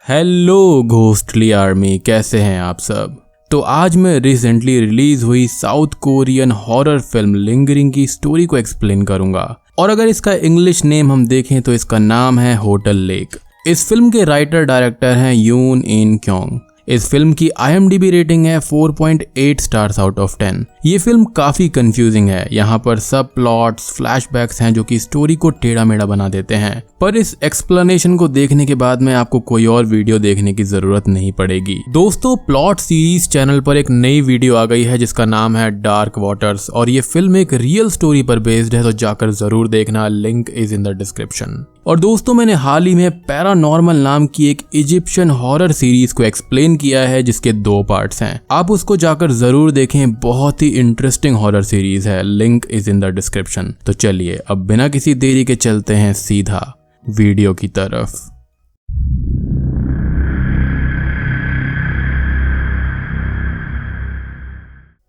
Hello ghostly army, कैसे हैं आप सब। तो आज मैं रिसेंटली रिलीज हुई south Korean horror film lingering की स्टोरी को एक्सप्लेन करूंगा। और अगर इसका इंग्लिश नेम हम देखें तो इसका नाम है होटल लेक। इस फिल्म के राइटर डायरेक्टर हैं यून इन क्योंग। इस फिल्म की IMDb रेटिंग है 4.8 स्टार्स आउट ऑफ 10। ये फिल्म काफी कंफ्यूजिंग है। यहाँ पर सब प्लॉट्स, फ्लैशबैक्स हैं जो कि स्टोरी को टेढ़ा मेढ़ा बना देते हैं। पर इस एक्सप्लेनेशन को देखने के बाद में आपको कोई और वीडियो देखने की जरूरत नहीं पड़ेगी। दोस्तों, प्लॉट सीरीज चैनल पर एक नई वीडियो आ गई है जिसका नाम है डार्क वाटर्स और ये फिल्म एक रियल स्टोरी पर बेस्ड है, तो जाकर जरूर देखना। Link is in the description. और दोस्तों, मैंने हाल ही में पैरानॉर्मल नाम की एक इजिप्शियन हॉरर सीरीज को एक्सप्लेन किया है जिसके 2 पार्ट्स हैं। आप उसको जाकर जरूर देखें, बहुत ही इंटरेस्टिंग हॉरर सीरीज है। Link is in the description. तो चलिए अब बिना किसी देरी के चलते हैं सीधा वीडियो की तरफ।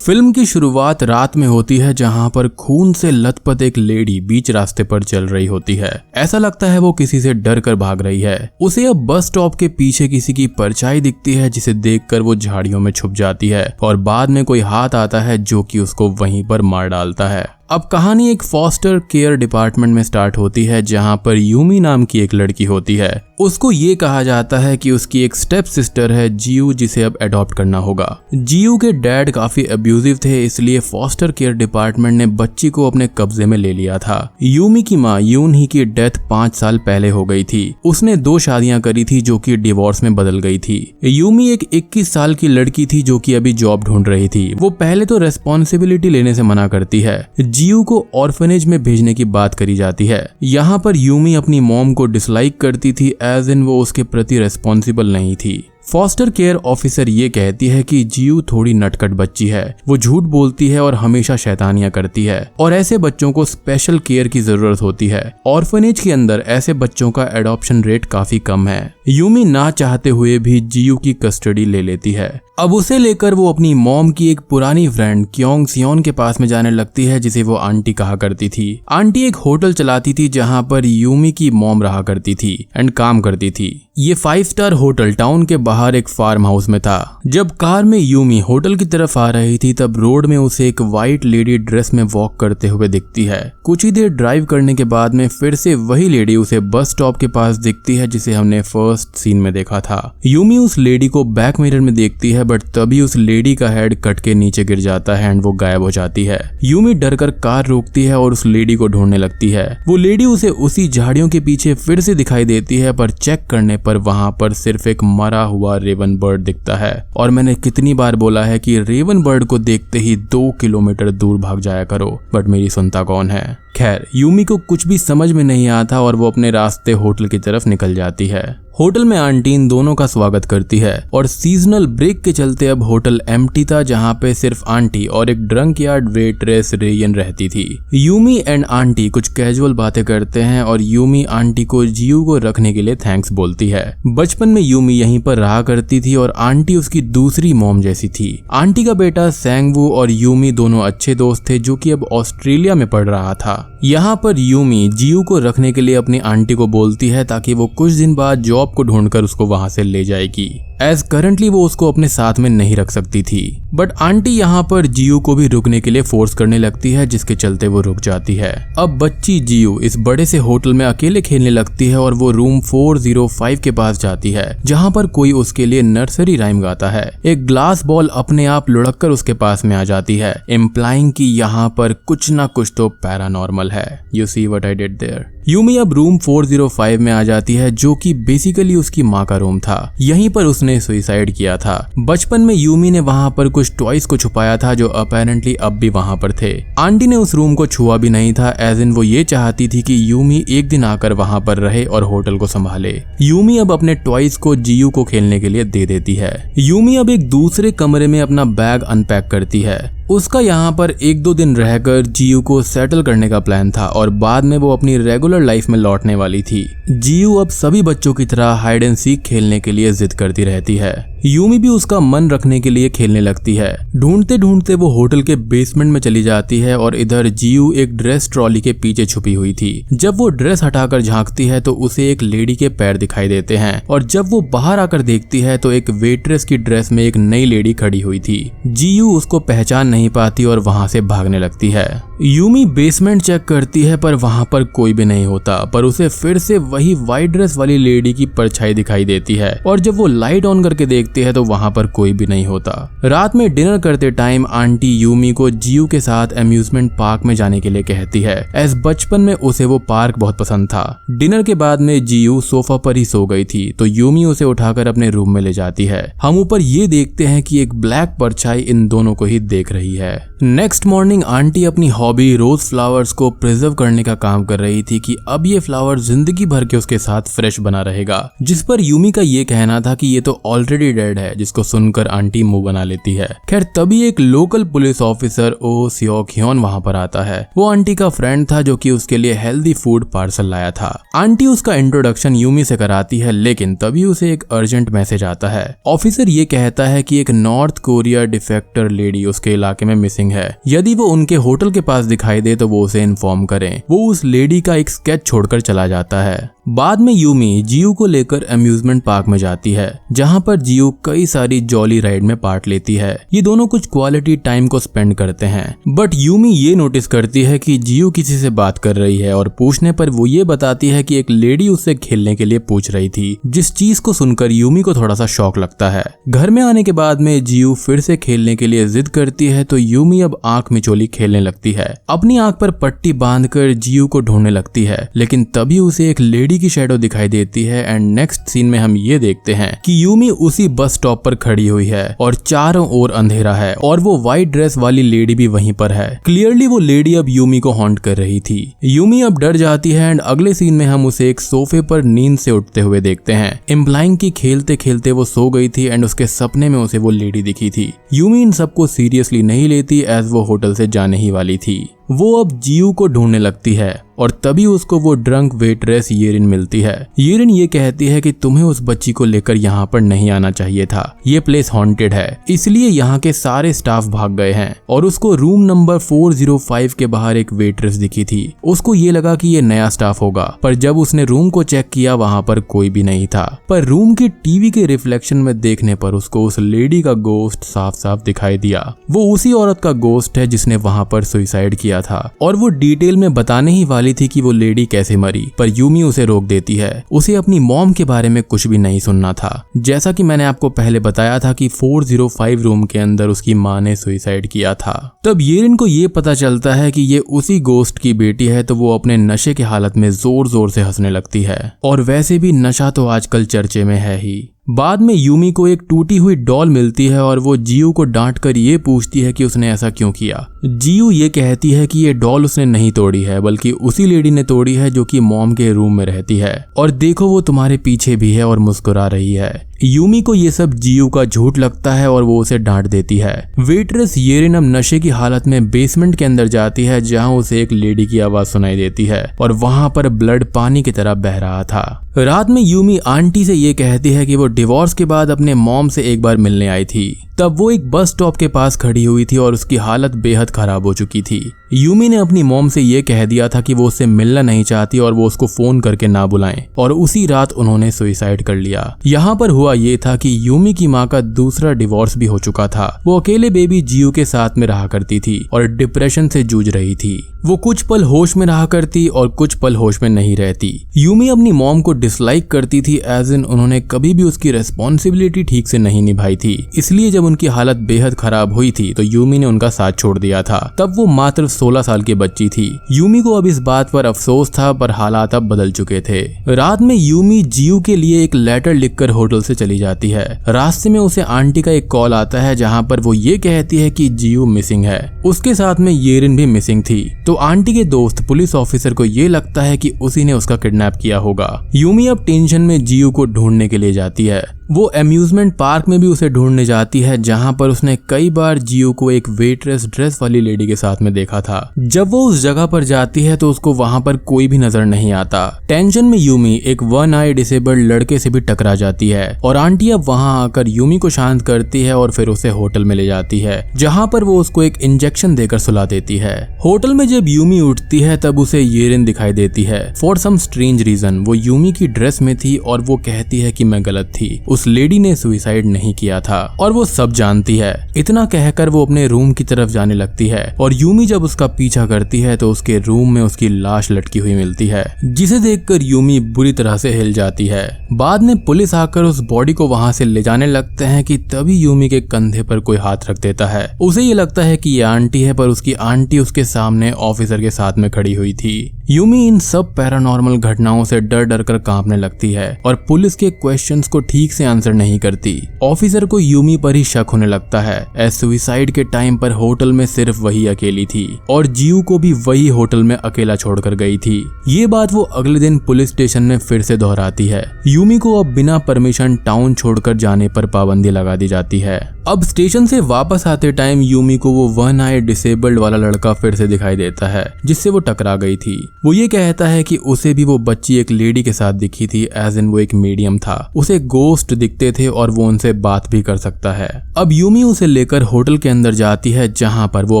फिल्म की शुरुआत रात में होती है जहां पर खून से लथपथ एक लेडी बीच रास्ते पर चल रही होती है। ऐसा लगता है वो किसी से डर कर भाग रही है। उसे अब बस स्टॉप के पीछे किसी की परछाई दिखती है जिसे देखकर वो झाड़ियों में छुप जाती है और बाद में कोई हाथ आता है जो कि उसको वहीं पर मार डालता है। अब कहानी एक फॉस्टर केयर डिपार्टमेंट में स्टार्ट होती है जहां पर यूमी नाम की एक लड़की होती है। उसको ये कहा जाता है कि उसकी एक स्टेप सिस्टर है जियू, जिसे अब अडॉप्ट करना होगा। जियू के डैड काफी अब्यूजिव थे, इसलिए फॉस्टर केयर डिपार्टमेंट ने बच्ची को अपने कब्जे में ले लिया था। यूमी की माँ यून ही की डेथ 5 साल पहले हो गई थी। उसने 2 शादियां करी थी जो कि डिवोर्स में बदल गई थी। यूमी एक 21 साल की लड़की थी जो कि अभी जॉब ढूंढ रही थी। वो पहले तो रेस्पॉन्सिबिलिटी लेने से मना करती है। जियू को ऑर्फनेज में भेजने की बात करी जाती है। यहाँ पर यूमी अपनी मॉम को डिसलाइक करती थी, एज इन वो उसके प्रति रेस्पॉन्सिबल नहीं थी। फॉस्टर केयर ऑफिसर ये कहती है कि जियू थोड़ी नटखट बच्ची है, वो झूठ बोलती है और हमेशा शैतानियां करती है और ऐसे बच्चों को स्पेशल केयर की जरूरत होती है। ऑर्फनेज के अंदर ऐसे बच्चों का एडॉप्शन रेट काफी कम है। यूमी ना चाहते हुए भी जियू की कस्टडी ले लेती है। अब उसे लेकर वो अपनी मॉम की एक पुरानी फ्रेंड क्योंग सियोन के पास में जाने लगती है, जिसे वो आंटी कहा करती थी। आंटी एक होटल चलाती थी जहां पर यूमी की मॉम रहा करती थी एंड काम करती थी। ये 5 स्टार होटल टाउन के बाहर एक फार्म हाउस में था। जब कार में यूमी होटल की तरफ आ रही थी तब रोड में उसे एक वाइट लेडी ड्रेस में वॉक करते हुए दिखती है। कुछ ही देर ड्राइव करने के बाद में फिर से वही लेडी उसे बस स्टॉप के पास दिखती है जिसे हमने फर्स्ट सीन में देखा था। यूमी उस लेडी को बैक मिरर में देखती है, बट तभी उस लेडी का हेड कट के नीचे गिर जाता है एंड वो गायब हो जाती है। यूमी डरकर कार रोकती है और उस लेडी को ढूंढने लगती है। वो लेडी उसे उसी झाड़ियों के पीछे फिर से दिखाई देती है, पर चेक करने पर वहां पर सिर्फ एक मरा हुआ रेवन बर्ड दिखता है। और मैंने कितनी बार बोला है कि रेवन बर्ड को देखते ही 2 किलोमीटर दूर भाग जाया करो, बट मेरी सुनता कौन है। खैर, यूमी को कुछ भी समझ में नहीं आता और वो अपने रास्ते होटल की तरफ निकल जाती है। होटल में आंटी इन दोनों का स्वागत करती है और सीजनल ब्रेक के चलते अब होटल एम्प्टी था, जहां पे सिर्फ आंटी और एक ड्रंक यार्ड वेट्रेस रेयन रहती थी। यूमी एंड आंटी कुछ कैजुअल बातें करते हैं और यूमी आंटी को जियू को रखने के लिए थैंक्स बोलती है। बचपन में यूमी यहीं पर रहा करती थी और आंटी उसकी दूसरी मॉम जैसी थी। आंटी का बेटा सैंगवू और यूमी दोनों अच्छे दोस्त थे जो कि अब ऑस्ट्रेलिया में पढ़ रहा था। यहाँ पर यूमी जियू को रखने के लिए अपनी आंटी को बोलती है ताकि वो कुछ दिन बाद जॉब को ढूंढकर उसको वहां से ले जाएगी, एज करंटली वो उसको अपने साथ में नहीं रख सकती थी। बट आंटी यहाँ पर जियू को भी रुकने के लिए फोर्स करने लगती है, जिसके चलते वो रुक जाती है। अब बच्ची जियू इस बड़े से होटल में अकेले खेलने लगती है और वो रूम 405 के पास जाती है जहाँ पर कोई उसके लिए नर्सरी राइम गाता है। एक ग्लास बॉल अपने आप लुढ़क कर उसके पास में आ जाती है, इम्प्लाइंग कि यहाँ पर कुछ ना कुछ तो पैरानॉर्मल है। You see what I did there. यूमी अब रूम 405 में आ जाती है जो कि बेसिकली उसकी माँ का रूम था। यहीं पर उसने सुसाइड किया था। बचपन में यूमी ने वहां पर कुछ टॉयज को छुपाया था जो अपेरेंटली अब भी वहां पर थे। आंटी ने उस रूम को छुआ भी नहीं था, एज इन वो ये चाहती थी कि यूमी एक दिन आकर वहां पर रहे और होटल को संभाले। यूमी अब अपने टॉयज को जियू को खेलने के लिए दे देती है। यूमी अब एक दूसरे कमरे में अपना बैग अनपैक करती है। उसका यहाँ पर 1-2 दिन रहकर जियू को सेटल करने का प्लान था और बाद में वो अपनी रेगुलर लाइफ में लौटने वाली थी। जियू अब सभी बच्चों की तरह हाइड एंड सीक खेलने के लिए जिद करती रहती है। यूमी भी उसका मन रखने के लिए खेलने लगती है। ढूंढते ढूंढते वो होटल के बेसमेंट में चली जाती है और इधर जियू एक ड्रेस ट्रॉली के पीछे छुपी हुई थी। जब वो ड्रेस हटाकर झांकती है तो उसे एक लेडी के पैर दिखाई देते हैं और जब वो बाहर आकर देखती है तो एक वेट्रेस की ड्रेस में एक नई लेडी खड़ी हुई थी। जियू उसको पहचान नहीं पाती और वहां से भागने लगती है। यूमी बेसमेंट चेक करती है पर वहां पर कोई भी नहीं होता, पर उसे फिर से वही व्हाइट ड्रेस वाली लेडी की परछाई दिखाई देती है और जब वो लाइट ऑन करके देखती है तो वहां पर कोई भी नहीं होता। रात में डिनर करते टाइम आंटी यूमी को जियू के साथ अम्यूजमेंट पार्क में जाने के लिए कहती है, एज बचपन में उसे वो पार्क बहुत पसंद था। डिनर के बाद में जियू सोफा पर ही सो गई थी तो यूमी उसे उठाकर अपने रूम में ले जाती है। हम ऊपर ये देखते हैं कि एक ब्लैक परछाई इन दोनों को ही देख रही है। नेक्स्ट मॉर्निंग आंटी अपनी हॉबी रोज फ्लावर्स को प्रिजर्व करने का काम कर रही थी कि अब ये फ्लावर जिंदगी भर के उसके साथ फ्रेश बना रहेगा, जिस पर यूमी का ये कहना था कि ये तो ऑलरेडी डेड है, जिसको सुनकर आंटी मुंह बना लेती है। खैर तभी एक लोकल पुलिस ऑफिसर ओ सियोक ह्योन वहां पर आता है। वो आंटी का फ्रेंड था जो कि उसके लिए हेल्दी फूड पार्सल लाया था। आंटी उसका इंट्रोडक्शन यूमी से कराती है लेकिन तभी उसे एक अर्जेंट मैसेज आता है। ऑफिसर ये कहता है कि एक नॉर्थ कोरिया डिफेक्टर लेडी उसके इलाके में मिसिंग है। यदि वो उनके होटल के पास दिखाई दे तो वो उसे इन्फॉर्म करें। वो उस लेडी का एक स्केच छोड़कर चला जाता है। बाद में यूमी जियू को लेकर अम्यूजमेंट पार्क में जाती है जहां पर जियू कई सारी जॉली राइड में पार्ट लेती है। ये दोनों कुछ क्वालिटी टाइम को स्पेंड करते हैं बट यूमी ये नोटिस करती है कि जियू किसी से बात कर रही है और पूछने पर वो ये बताती है कि एक लेडी उससे खेलने के लिए पूछ रही थी, जिस चीज को सुनकर यूमी को थोड़ा सा शॉक लगता है। घर में आने के बाद में जियू फिर से खेलने के लिए जिद करती है तो यूमी अब आंख मिचोली खेलने लगती है। अपनी आंख पर पट्टी बांधकर जियू को ढूंढने लगती है लेकिन तभी उसे एक लेडी की शैडो दिखाई देती है एंड नेक्स्ट सीन में हम ये देखते हैं कि यूमी उसी बस स्टॉप पर खड़ी हुई है और चारों ओर अंधेरा है और वो व्हाइट ड्रेस वाली लेडी भी वहीं पर है। क्लियरली वो लेडी अब यूमी को हॉन्ट कर रही थी। यूमी अब डर जाती है एंड अगले सीन में हम उसे एक सोफे पर नींद से उठते हुए देखते हैं, इम्प्लाइंग कि खेलते खेलते वो सो गई थी एंड उसके सपने में उसे वो लेडी दिखी थी। यूमी इन सबको सीरियसली नहीं लेती एज वो होटल से जाने ही वाली थी। वो अब जियू को ढूंढने लगती है और तभी उसको वो ड्रंक वेट्रेस येरिन मिलती है। येरिन ये कहती है कि तुम्हें उस बच्ची को लेकर यहाँ पर नहीं आना चाहिए था, ये प्लेस हॉन्टेड है, इसलिए यहाँ के सारे स्टाफ भाग गए हैं। और उसको रूम नंबर 405 के बाहर एक वेट्रेस दिखी थी। उसको ये लगा कि ये नया स्टाफ होगा, पर जब उसने रूम को चेक किया वहाँ पर कोई भी नहीं था। पर रूम की टीवी के रिफ्लेक्शन में देखने पर उसको उस लेडी का गोस्ट साफ साफ दिखाई दिया। वो उसी औरत का गोस्ट है जिसने वहाँ पर सुसाइड किया था और वो डिटेल में बताने ही वाली थी कि वो लेडी कैसे मरी, पर यूमी उसे रोक देती है। उसे अपनी मॉम के बारे में कुछ भी नहीं सुनना था। जैसा कि मैंने आपको पहले बताया था कि 405 रूम के अंदर उसकी माँ ने सुसाइड किया था। तब येरिन को ये पता चलता है कि ये उसी गोस्ट की बेटी है तो वो अपने नशे की हालत में जोर जोर से हंसने लगती है। और वैसे भी नशा तो आजकल चर्चे में है ही। बाद में यूमी को एक टूटी हुई डॉल मिलती है और वो जियू को डांट कर ये पूछती है कि उसने ऐसा क्यों किया। जियू ये कहती है कि ये डॉल उसने नहीं तोड़ी है बल्कि उसी लेडी ने तोड़ी है जो कि मॉम के रूम में रहती है, और देखो वो तुम्हारे पीछे भी है और मुस्कुरा रही है। यूमी को ये सब जियू का झूठ लगता है और वो उसे डांट देती है। वेट्रेस येरिन अब नशे की हालत में बेसमेंट के अंदर जाती है जहां उसे एक लेडी की आवाज सुनाई देती है और वहां पर ब्लड पानी की तरह बह रहा था। रात में यूमी आंटी से ये कहती है कि वो डिवोर्स के बाद अपने मॉम से एक बार मिलने आई थी। तब वो एक बस स्टॉप के पास खड़ी हुई थी और उसकी हालत बेहद खराब हो चुकी थी। यूमी ने अपनी मॉम से ये कह दिया था कि वो उससे मिलना नहीं चाहती और वो उसको फोन करके ना बुलाएं, और उसी रात उन्होंने सुसाइड कर लिया। यहाँ पर हुआ ये था कि यूमी की माँ का दूसरा डिवोर्स भी हो चुका था। वो अकेले बेबी जियू के साथ में रहा करती थी और डिप्रेशन से जूझ रही थी। वो कुछ पल होश में रहा करती और कुछ पल होश में नहीं रहती। यूमी अपनी मॉम को डिसलाइक करती थी, एज इन उन्होंने कभी भी उसकी रेस्पॉन्सिबिलिटी ठीक से नहीं निभाई थी। इसलिए जब उनकी हालत बेहद खराब हुई थी तो यूमी ने उनका साथ छोड़ दिया था। तब वो मात्र 16 साल की बच्ची थी। यूमी को अब इस बात पर अफसोस था, पर हालात अब बदल चुके थे। रात में यूमी जियू के लिए एक लेटर लिखकर होटल से चली जाती है। रास्ते में उसे आंटी का एक कॉल आता है जहाँ पर वो ये कहती है कि जियू मिसिंग है। उसके साथ में येरिन भी मिसिंग थी। तो आंटी के दोस्त पुलिस ऑफिसर को ये लगता है कि उसी ने उसका किडनैप किया होगा। यूमी अब टेंशन में जियू को ढूंढने के लिए जाती है। वो अम्यूजमेंट पार्क में भी उसे ढूंढने जाती है, जहाँ पर उसने कई बार जियो को एक वेट्रेस ड्रेस वाली लेडी के साथ में देखा था। जब वो उस जगह पर जाती है तो उसको वहाँ पर कोई भी नजर नहीं आता। टेंशन में यूमी एक वन आई डिसेबल्ड लड़के से भी टकरा जाती है और आंटी अब वहाँ आकर यूमी को शांत करती है और फिर उसे होटल में ले जाती है, जहाँ पर वो उसको एक इंजेक्शन देकर सुला देती है। होटल में जब यूमी उठती है तब उसे येरिन दिखाई देती है। फॉर सम स्ट्रेंज रीजन वो यूमी की ड्रेस में थी और वो कहती है कि मैं गलत थी, उस लेडी ने सुसाइड नहीं किया था और वो सब जानती है। इतना कहकर वो अपने रूम की तरफ जाने लगती है और यूमी जब उसका पीछा करती है तो उसके रूम में उसकी लाश लटकी हुई मिलती है, जिसे देखकर यूमी बुरी तरह से हिल जाती है। बाद में पुलिस आकर उस बॉडी को वहां से ले जाने लगते हैं कि तभी यूमी के कंधे पर कोई हाथ रख देता है। उसे ये लगता है कि ये आंटी है, पर उसकी आंटी उसके सामने ऑफिसर के साथ में खड़ी हुई थी। यूमी इन सब पैरानॉर्मल घटनाओं से डर डर कर कांपने लगती है और पुलिस के क्वेश्चंस को ठीक से आंसर नहीं करती। ऑफिसर को यूमी पर ही शक होने लगता है, एज सुसाइड के टाइम पर होटल में सिर्फ वही अकेली थी और जियो को भी वही होटल में अकेला छोड़कर गई थी। ये बात वो अगले दिन पुलिस स्टेशन में फिर से दोहराती है। यूमी को अब बिना परमिशन टाउन छोड़कर जाने पर पाबंदी लगा दी जाती है। अब स्टेशन से वापस आते टाइम यूमी को वो वन आई डिसेबल्ड वाला लड़का फिर से दिखाई देता है, जिससे वो टकरा गई थी। वो ये कहता है कि उसे भी वो बच्ची एक लेडी के साथ दिखी थी, एज इन वो एक मीडियम था, उसे गोस्ट दिखते थे और वो उनसे बात भी कर सकता है। अब यूमी उसे लेकर होटल के अंदर जाती है, जहाँ पर वो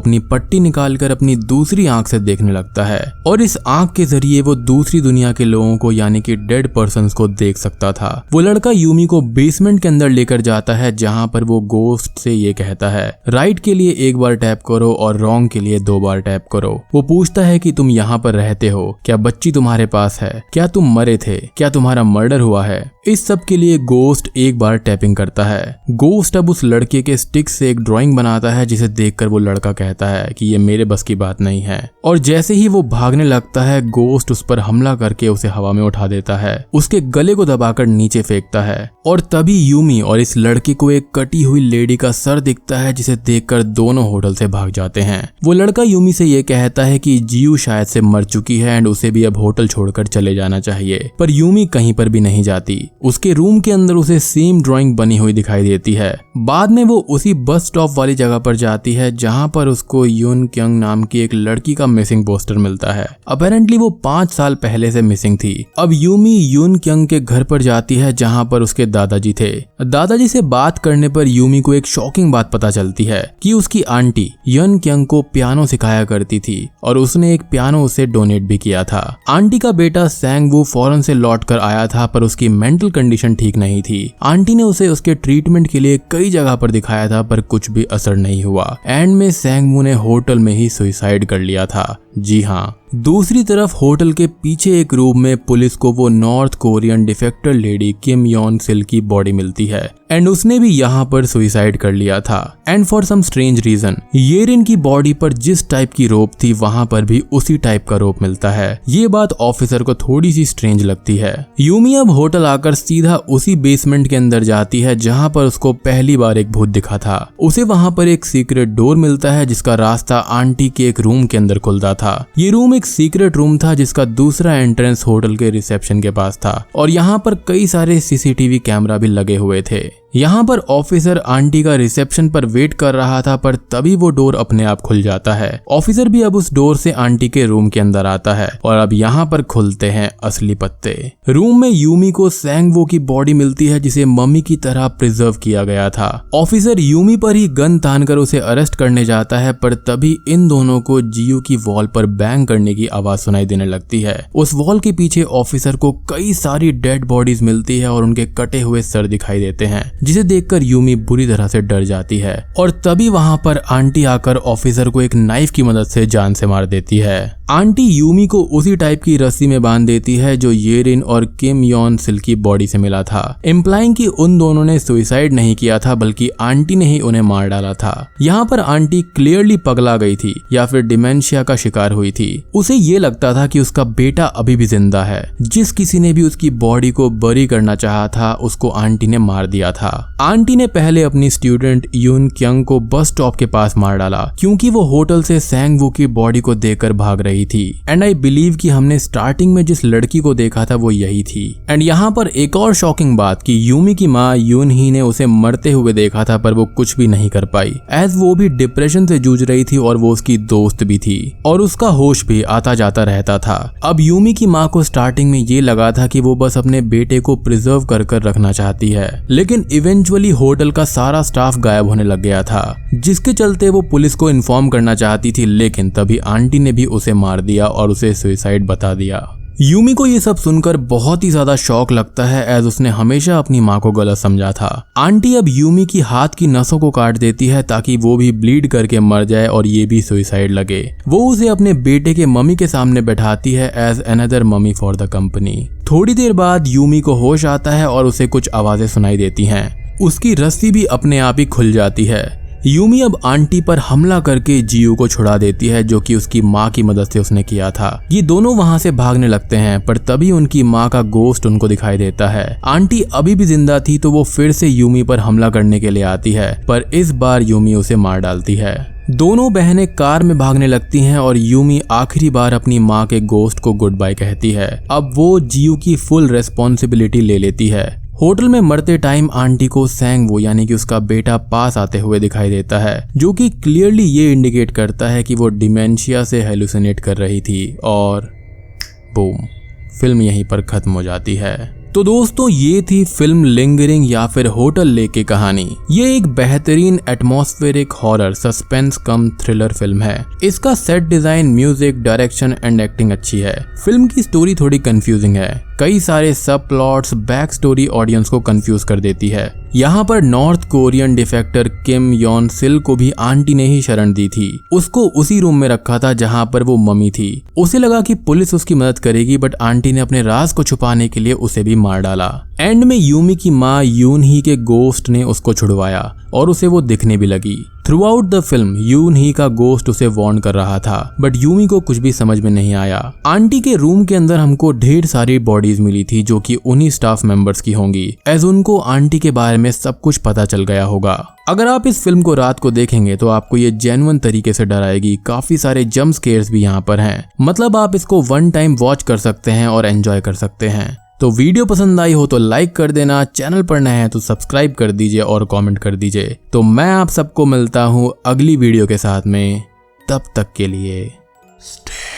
अपनी पट्टी निकालकर अपनी दूसरी आंख से देखने लगता है और इस आंख के जरिए वो दूसरी दुनिया के लोगों को यानी कि डेड पर्सन्स को देख सकता था। वो लड़का यूमी को बेसमेंट के अंदर लेकर जाता है, जहाँ पर वो गोस्ट से ये कहता है, राइट के लिए एक बार टैप करो और रॉन्ग के लिए 2 बार टैप करो। वो पूछता है कि तुम यहाँ पर रहते हो, क्या बच्ची तुम्हारे पास है, क्या तुम मरे थे, क्या तुम्हारा मर्डर हुआ है। इस सब के लिए गोस्ट एक बार टैपिंग करता है। गोस्ट अब उस लड़के के स्टिक से एक ड्राइंग बनाता है, जिसे देखकर वो लड़का कहता है कि ये मेरे बस की बात नहीं है और जैसे ही वो भागने लगता है गोस्ट उस पर हमला करके उसे हवा में उठा देता है, उसके गले को दबाकर नीचे फेंकता है और तभी यूमी और इस लड़के को एक कटी हुई लेडी का सर दिखता है, जिसे देखकर दोनों होटल से भाग जाते हैं। वो लड़का यूमी से ये कहता है कि जियो शायद से मर चुकी है एंड उसे भी अब होटल छोड़कर चले जाना चाहिए, पर यूमी कहीं पर भी नहीं जाती। उसके रूम के अंदर उसे सेम ड्राइंग बनी हुई दिखाई देती है। बाद में वो उसी बस स्टॉप वाली जगह पर जाती है, जहाँ पर उसको यून क्यंग नाम की एक लड़की का मिसिंग पोस्टर मिलता है। अपेरेंटली वो 5 साल पहले से मिसिंग थी। अब यूमी यून क्यंग के घर पर जाती है, जहाँ पर उसके दादाजी थे। दादाजी से बात करने पर यूमी को एक शॉकिंग बात पता चलती है कि उसकी आंटी यून क्यंग को पियानो सिखाया करती थी और उसने एक पियानो उसे डोनेट भी किया था। आंटी का बेटा सैंग वू फॉरेन से लौट कर आया था, पर उसकी मेंटल कंडीशन ठीक नहीं थी। आंटी ने उसे उसके ट्रीटमेंट के लिए कई जगह पर दिखाया था, पर कुछ भी असर नहीं हुआ। एंड में सैंग वू ने होटल में ही सुसाइड कर लिया था। जी हाँ, दूसरी तरफ होटल के पीछे एक रूम में पुलिस को वो नॉर्थ कोरियन डिफेक्टर लेडी किम योन सिल की बॉडी मिलती है एंड उसने भी यहाँ पर सुसाइड कर लिया था। And for some strange reason Yerin की बॉडी पर जिस टाइप की रोप थी वहाँ पर भी उसी टाइप का रोप मिलता है। ये बात ऑफिसर को थोड़ी सी स्ट्रेंज लगती है। यूमी अब होटल आकर सीधा उसी बेसमेंट के अंदर जाती है, जहाँ पर उसको पहली बार एक भूत दिखा था। उसे वहाँ पर एक सीक्रेट डोर मिलता है, जिसका रास्ता आंटी के एक रूम के अंदर खुलता था। ये रूम एक सीक्रेट रूम था, जिसका दूसरा एंट्रेंस होटल के रिसेप्शन के पास था और यहाँ पर कई सारे सीसीटीवी कैमरा भी लगे हुए थे। यहाँ पर ऑफिसर आंटी का रिसेप्शन पर वेट कर रहा था, पर तभी वो डोर अपने आप खुल जाता है। ऑफिसर भी अब उस डोर से आंटी के रूम के अंदर आता है और अब यहाँ पर खुलते हैं असली पत्ते। रूम में यूमी को सैंग वो की बॉडी मिलती है, जिसे मम्मी की तरह प्रिजर्व किया गया था। ऑफिसर यूमी पर ही गन तानकर उसे अरेस्ट करने जाता है, पर तभी इन दोनों को जियो की वॉल पर बैंग करने की आवाज सुनाई देने लगती है। उस वॉल के पीछे ऑफिसर को कई सारी डेड बॉडीज मिलती है और उनके कटे हुए सर दिखाई देते हैं, जिसे देखकर यूमी बुरी तरह से डर जाती है और तभी वहां पर आंटी आकर ऑफिसर को एक नाइफ की मदद से जान से मार देती है। आंटी यूमी को उसी टाइप की रस्सी में बांध देती है जो येरिन और किम योन सिल की बॉडी से मिला था, इम्प्लाइंग कि उन दोनों ने सुसाइड नहीं किया था, बल्कि आंटी ने ही उन्हें मार डाला था। यहाँ पर आंटी क्लियरली पगला गई थी या फिर डिमेंशिया का शिकार हुई थी। उसे ये लगता था कि उसका बेटा अभी भी जिंदा है। जिस किसी ने भी उसकी बॉडी को बरी करना चाहा था, उसको आंटी ने मार दिया था। आंटी ने पहले अपनी स्टूडेंट यून क्यंग को बस स्टॉप के पास मार डाला, क्योंकि वो होटल से सैंग वू की बॉडी को देखकर भाग रही रही थी। एंड आई बिलीव कि हमने स्टार्टिंग में जिस लड़की को देखा था वो यही थी। एंड यहाँ पर एक और शॉकिंग बात कि यूमी की माँ यून ही ने उसे मरते हुए देखा था, पर वो कुछ भी नहीं कर पाई, एज वो भी डिप्रेशन से जूझ रही थी और वो उसकी दोस्त भी थी और उसका होश भी आता जाता रहता था। अब यूमी की माँ को स्टार्टिंग में ये लगा था कि वो बस अपने बेटे को प्रिजर्व कर रखना चाहती है, लेकिन इवेंचुअली होटल का सारा स्टाफ गायब होने लग गया था, जिसके चलते वो पुलिस को इन्फॉर्म करना चाहती थी, लेकिन तभी आंटी ने भी उसे मार दिया और उसे सुसाइड बता दिया। यूमी को ये सब सुनकर बहुत ही ज्यादा शॉक लगता है, एज उसने हमेशा अपनी माँ को गलत समझा था। आंटी अब यूमी की हाथ की नसों को काट देती है ताकि वो भी ब्लीड करके मर जाए और ये भी सुसाइड लगे। वो उसे अपने बेटे के मम्मी के सामने बैठाती है as another mummy for the company. थोड़ी देर बाद यूमी को होश आता है और उसे कुछ आवाजें सुनाई देती हैं। उसकी रस्सी भी अपने आप ही खुल जाती है। यूमी अब आंटी पर हमला करके जियू को छुड़ा देती है, जो कि उसकी माँ की मदद से उसने किया था। ये दोनों वहाँ से भागने लगते हैं, पर तभी उनकी माँ का गोश्त उनको दिखाई देता है। आंटी अभी भी जिंदा थी तो वो फिर से यूमी पर हमला करने के लिए आती है, पर इस बार यूमी उसे मार डालती है। दोनों बहनें कार में भागने लगती हैं और यूमी आखिरी बार अपनी माँ के गोश्त को गुड बाय कहती है। अब वो जियू की फुल रेस्पॉन्सिबिलिटी ले लेती है। होटल में मरते टाइम आंटी को सैंगवो यानी कि उसका बेटा पास आते हुए दिखाई देता है, जो कि क्लियरली ये इंडिकेट करता है कि वो डिमेंशिया से हेलुसिनेट कर रही थी। और बूम, फिल्म यहीं पर खत्म हो जाती है। तो दोस्तों, ये थी फिल्म लिंगरिंग या फिर होटल ले की कहानी। ये एक बेहतरीन एटमॉस्फेरिक हॉरर सस्पेंस कम थ्रिलर फिल्म है। इसका set design, music, direction and acting अच्छी है। फिल्म की स्टोरी थोड़ी कंफ्यूजिंग है। कई सारे सब प्लॉट्स, बैक स्टोरी ऑडियंस को कंफ्यूज कर देती है। यहाँ पर नॉर्थ कोरियन डिफेक्टर किम योन सिल को भी आंटी ने ही शरण दी थी। उसको उसी रूम में रखा था जहाँ पर वो मम्मी थी। उसे लगा कि पुलिस उसकी मदद करेगी, बट आंटी ने अपने राज को छुपाने के लिए उसे भी मार डाला। एंड में यूमी की माँ यून ही के गोस्ट ने उसको छुड़वाया और उसे वो दिखने भी लगी। थ्रू आउट द फिल्म यून ही का गोस्ट उसे वार्न कर रहा था, बट यूमी को कुछ भी समझ में नहीं आया। आंटी के रूम के अंदर हमको ढेर सारी बॉडीज मिली थी जो कि उन्हीं स्टाफ मेंबर्स की होंगी, एज उनको आंटी के बारे में सब कुछ पता चल गया होगा। अगर आप इस फिल्म को रात को देखेंगे तो आपको ये जेन्युइन तरीके से डराएगी। काफी सारे जंप स्केयर्स भी यहाँ पर हैं, मतलब आप इसको वन टाइम वॉच कर सकते हैं और एंजॉय कर सकते हैं। तो वीडियो पसंद आई हो तो लाइक कर देना, चैनल पर नए हैं तो सब्सक्राइब कर दीजिए और कमेंट कर दीजिए। तो मैं आप सबको मिलता हूँ अगली वीडियो के साथ में, तब तक के लिए स्टे